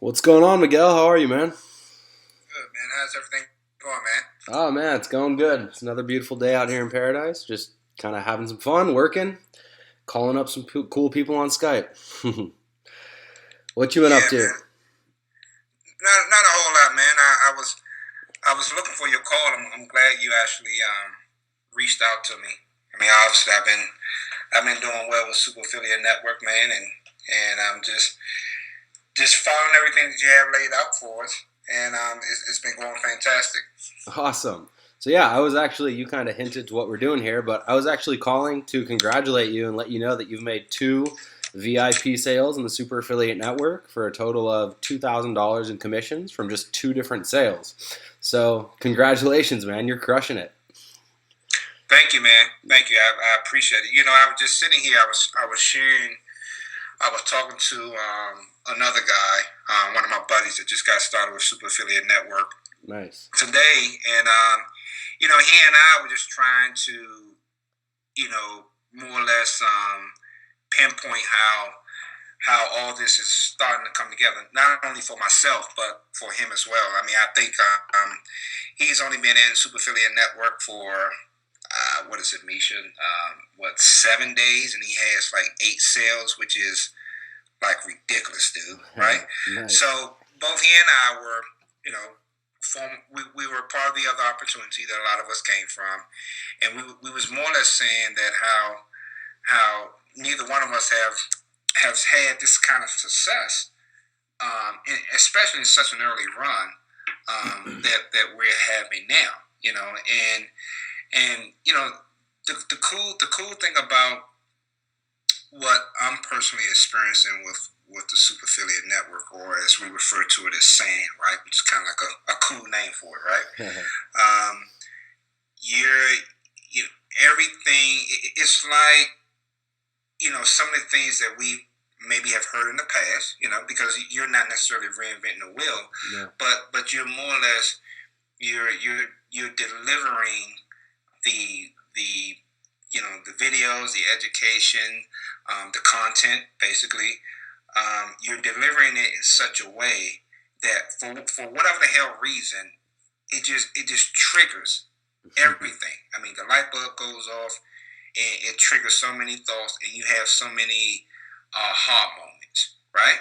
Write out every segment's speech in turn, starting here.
What's going on, Miguel? How are you, man? Good, man. How's everything going, man? Oh, man, it's going good. It's another beautiful day out here in paradise. Just kind of having some fun, working, calling up some cool people on Skype. What you been up Yeah, to? man. Not a whole lot, man. I was looking for your call. I'm glad you actually reached out to me. I mean, obviously, I've been doing well with Super Affiliate Network, man, and I'm just following everything that you have laid out for us, and it's been going fantastic. Awesome. So, yeah, you kind of hinted to what we're doing here, but I was actually calling to congratulate you and let you know that you've made two VIP sales in the Super Affiliate Network for a total of $2,000 in commissions from just two different sales. So, congratulations, man. You're crushing it. Thank you, man. Thank you. I appreciate it. I was just sitting here. I was sharing. I was talking to another guy, one of my buddies that just got started with Super Affiliate Network Nice. today, and he and I were just trying to, more or less pinpoint how all this is starting to come together. Not only for myself, but for him as well. I mean, I think he's only been in Super Affiliate Network for what is it, Misha? 7 days, and he has like 8 sales, which is like ridiculous, dude. Right? Nice. So both he and I were, we were part of the other opportunity that a lot of us came from, and we was more or less saying that how neither one of us has had this kind of success, especially in such an early run that we're having now. And the cool thing about what I'm personally experiencing with the Super Affiliate Network, or as we refer to it as SAN, right, which is kind of like a cool name for it, right? um, you're everything. It's like some of the things that we maybe have heard in the past, because you're not necessarily reinventing the wheel, Yeah. but you're more or less you're delivering the the videos, the education, the content, basically. You're delivering it in such a way that for whatever the hell reason, it just triggers everything. I mean, the light bulb goes off, and it triggers so many thoughts, and you have so many aha moments, right?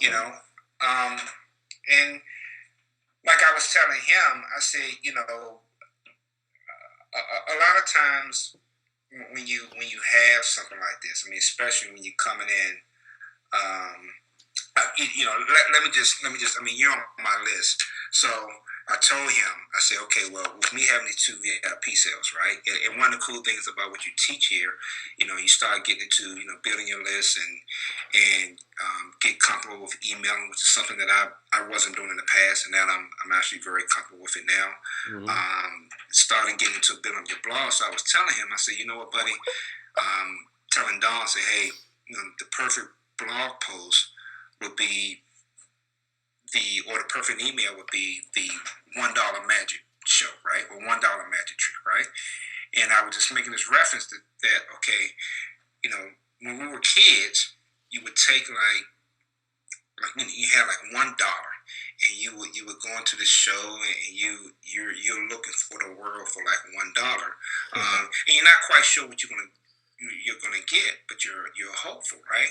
You Awesome. know, um, and like I was telling him, I said, a lot of times when you have something like this, I mean, especially when you're coming in, let me just, I mean, you're on my list, so I told him, I said, okay, well, with me having these two VIP sales, right? And one of the cool things about what you teach here, you start getting into, building your list and get comfortable with emailing, which is something that I wasn't doing in the past, and now I'm actually very comfortable with it now. Hmm. Starting getting into building your blog, so I was telling him, I said, you know what, buddy, telling Don, say, hey, the perfect blog post would be the perfect email would be the $1 magic show, right? Or $1 magic trick, right? And I was just making this reference that okay, when we were kids, you would take like you had like $1, and you would go into the show, and you're looking for the world for like $1, and you're not quite sure what you're gonna get, but you're hopeful, right?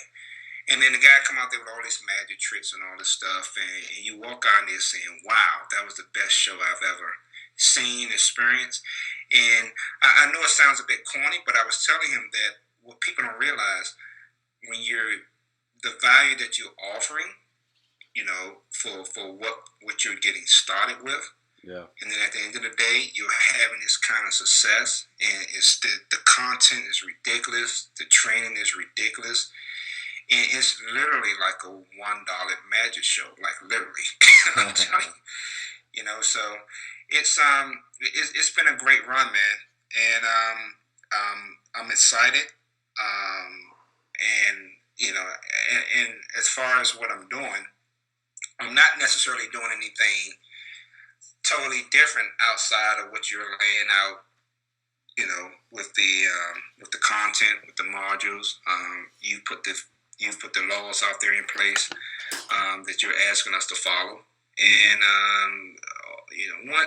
And then the guy come out there with all these magic tricks and all this stuff, and you walk out there saying, "Wow, that was the best show I've ever seen, experienced." And I know it sounds a bit corny, but I was telling him that what people don't realize, when you're the value that you're offering, for what you're getting started with, Yeah. and then at the end of the day, you're having this kind of success, and it's the content is ridiculous, the training is ridiculous, and it's literally like a $1 magic show, like literally. I'm telling you, So it's been a great run, man, and I'm excited, and and as far as what I'm doing, I'm not necessarily doing anything totally different outside of what you're laying out, with the content, with the modules. You put You've put the laws out there in place that you're asking us to follow. And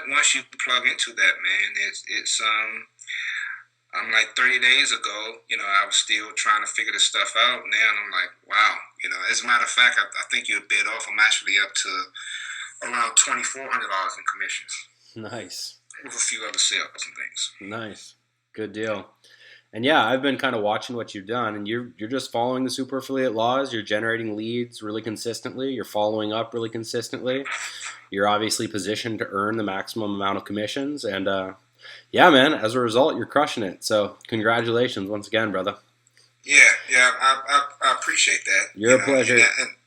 once you plug into that, man, it's I'm like 30 days ago, I was still trying to figure this stuff out. Now and I'm like, wow, as a matter of fact, I think you're a bit off. I'm actually up to around $2,400 in commissions Nice. with a few other sales and things. Nice. Good deal. And yeah, I've been kind of watching what you've done, and you're just following the super affiliate laws. You're generating leads really consistently. You're following up really consistently. You're obviously positioned to earn the maximum amount of commissions, and yeah, man. As a result, you're crushing it. So congratulations once again, brother. Yeah, I appreciate that. You're a pleasure.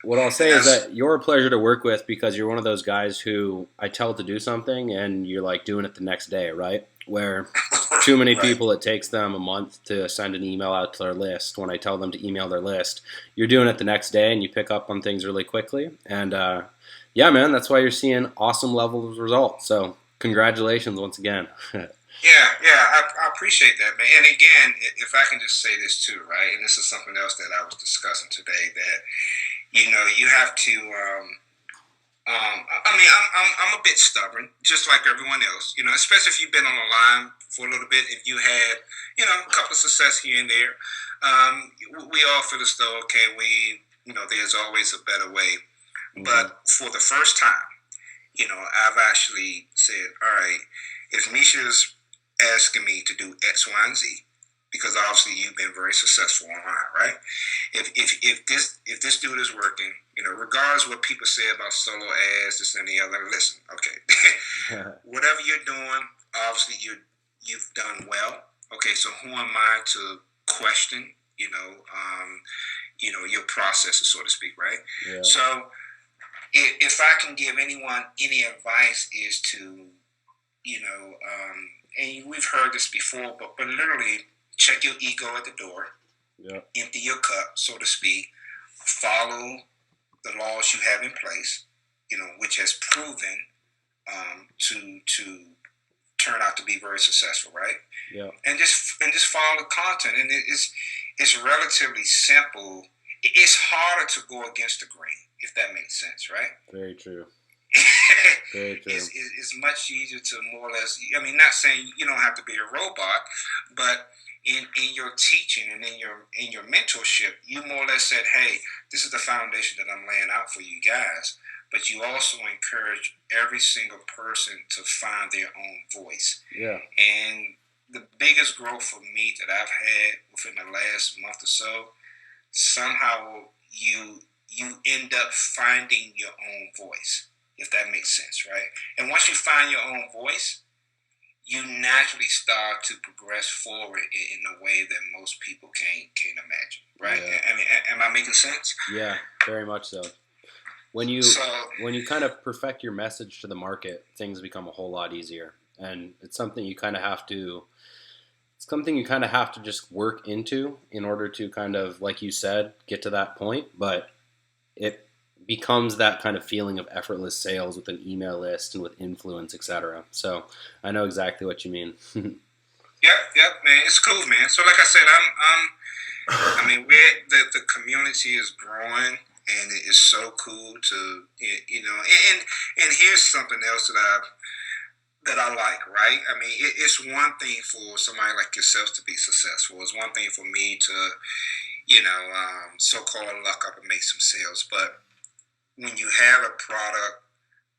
What I'll say is that's that you're a pleasure to work with because you're one of those guys who I tell to do something and you're like doing it the next day, right? Where too many right. people, it takes them a month to send an email out to their list. When I tell them to email their list, you're doing it the next day and you pick up on things really quickly. And yeah, man, that's why you're seeing awesome levels of results. So congratulations once again. I appreciate that, man. And again, if I can just say this too, right? And this is something else that I was discussing today. That you have to. I mean, I'm a bit stubborn, just like everyone else. Especially if you've been on the line for a little bit. If you had, a couple of success here and there, we all feel as though okay, there's always a better way. Mhm. But for the first time, I've actually said, all right, if Misha's asking me to do X, Y, and Z, because obviously you've been very successful online, right? If this dude is working, regardless of what people say about solo ads, this and the other, listen, okay, whatever you're doing, obviously you've done well. Okay, so who am I to question, your processes, so to speak, right? Yeah. So if I can give anyone any advice is to, and we've heard this before, but literally check your ego at the door, Yeah. empty your cup, so to speak, follow the laws you have in place, which has proven to turn out to be very successful, right? Yeah. And just follow the content, and it's relatively simple. It's harder to go against the grain, if that makes sense, right? Very true. Very true. It's much easier to more or less. I mean, not saying you don't have to be a robot, but in your teaching and in your mentorship, you more or less said, "Hey, this is the foundation that I'm laying out for you guys." But you also encourage every single person to find their own voice. Yeah. And the biggest growth for me that I've had within the last month or so, somehow you end up finding your own voice, if that makes sense, right? And once you find your own voice, you naturally start to progress forward in a way that most people can't imagine, right? Yeah. I mean, am I making sense? Yeah, very much so. When you kind of perfect your message to the market, things become a whole lot easier, and it's something you kind of have to. It's something you kind of have to just work into in order to kind of, like you said, get to that point. But it becomes that kind of feeling of effortless sales with an email list and with influence, etc. So I know exactly what you mean. Yep, man. It's cool, man. So like I said, I mean, the community is growing, and it is so cool to, and here's something else that I like, right? I mean, it's one thing for somebody like yourself to be successful. It's one thing for me to, so-called luck up and make some sales. But when you have a product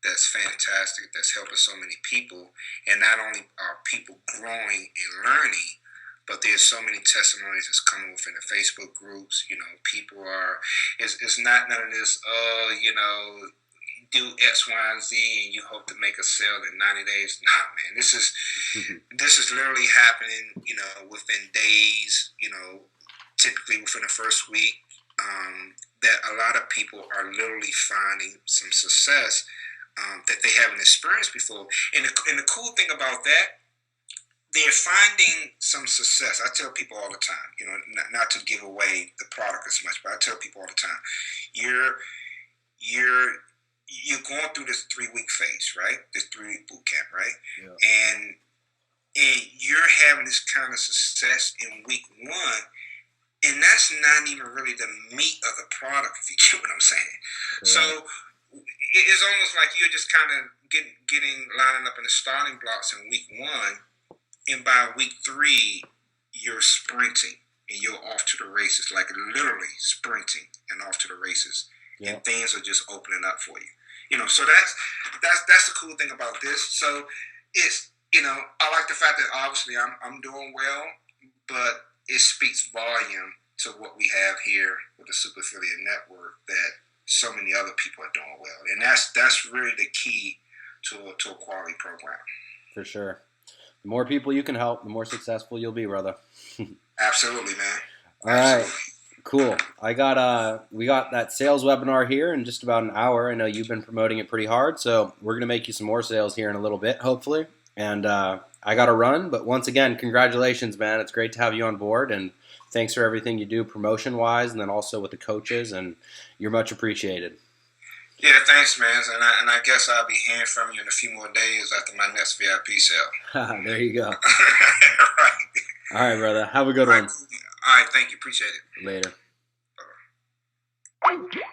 that's fantastic, that's helping so many people, and not only are people growing and learning, but there's so many testimonies that's coming within the Facebook groups. People are, it's not none of this, do X, Y, and Z, and you hope to make a sale in 90 days. Nah, man, this is literally happening, within days, typically within the first week, that a lot of people are literally finding some success that they haven't experienced before. And the cool thing about that, they're finding some success. I tell people all the time, not to give away the product as much, but I tell people all the time, you're going through this 3-week phase, right? This 3-week boot camp, right? Yeah. And you're having this kind of success in week 1. and that's not even really the meat of the product, if you get what I'm saying. Correct. So it's almost like you're just kind of getting lining up in the starting blocks in week 1, and by week 3, you're sprinting and you're off to the races, like literally sprinting and off to the races, Yeah. and things are just opening up for you. So that's the cool thing about this. So it's I like the fact that obviously I'm doing well, but it speaks volume to what we have here with the Super Affiliate Network, that so many other people are doing well, and that's really the key to a quality program. For sure. The more people you can help, the more successful you'll be, brother. Absolutely, man. All right. Cool. We got that sales webinar here in just about an hour. I know you've been promoting it pretty hard, so we're going to make you some more sales here in a little bit, hopefully. And I got to run, but once again, congratulations, man. It's great to have you on board, and thanks for everything you do promotion-wise and then also with the coaches, and you're much appreciated. Yeah, thanks, man. And I guess I'll be hearing from you in a few more days after my next VIP sale. There you go. Right. All right, brother. Have a good one. All right, thank you. Appreciate it. Later. Bye-bye.